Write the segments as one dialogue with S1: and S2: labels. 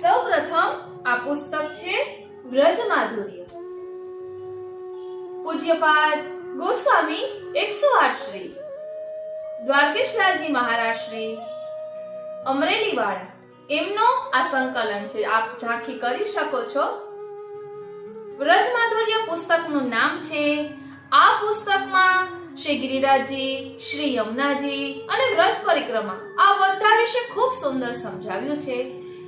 S1: સૌપ્રથમ આ પુસ્તક છે વ્રજમાધુર્ય. પૂજ્યપાદ ગોસ્વામી 108 શ્રી દ્વારકેશલાલજી મહારાજ શ્રી અમરેલી વાળા એમનો આ સંકલન છે. આપ ઝાંખી કરી શકો છો. વ્રજમાધુર્ય પુસ્તકનું નામ છે. આ પુસ્તકમાં શ્રી ગિરિરાજજી, શ્રી યમુનાજી અને વ્રજ પરિક્રમા આ બધા વિશે ખૂબ સુંદર સમજાવ્યું છે.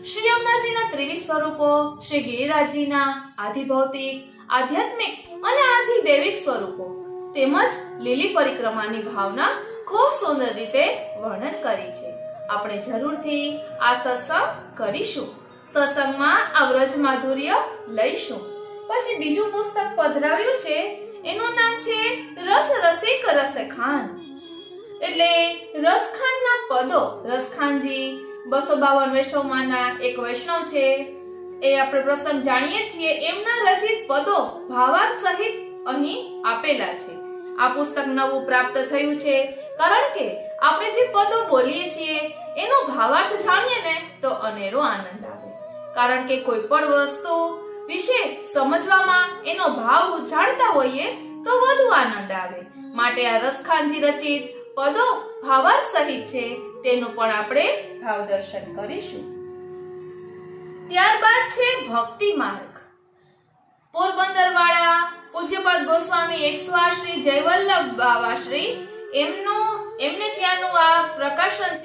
S1: શ્રી યમુનાજીના ત્રિવિધ સ્વરૂપો, શ્રી ગિરિરાજજીના આધિભૌતિક, આધ્યાત્મિક અને આધિદૈવિક સ્વરૂપો તેમજ લીલી પરિક્રમાની ભાવના ખૂબ સુંદર રીતે વર્ણન કરી છે. આપણે જરૂરથી આ સત્સંગ કરીશું. સત્સંગમાં આ વ્રજમાધુર્ય લઈશું. પછી બીજું પુસ્તક પધરાવ્યું છે, એનું નામ છે રસ રસિક રસખાન. એટલે રસખાનના પદો. રસખાનજી 252 વૈષ્ણવમાંના એક વૈષ્ણવ છે. એ આપણે પ્રસંગ જાણીએ છીએ. એમના રચિત પદો ભાવાર્થ સહિત અહીં આપેલા છે. આ પુસ્તક નવું પ્રાપ્ત થયું છે કારણ કે આપણે જે પદો બોલીએ છીએ એનો ભાવાર્થ જાણીએ ને તો અનેરો આનંદ આવે. કારણ કે કોઈ પણ વસ્તુ વિશે સમજવામાં એનો ભાવ જાણતા હોઈએ તો વધુ આનંદ આવે. માટે આ રસખાનજી રચિત પદો ભાવાર્થ સહિત છે, તેનું પણ આપણે ભાવ દર્શન કરીશું. ત્યારબાદ છે ભક્તિ માર્ગ. પોરબંદર વાળા પૂજ્યપાદ ગોસ્વામી 108 શ્રી જયવલ્લભ બાવા શ્રી એમને ત્યાંનું આ પ્રકાશન છે.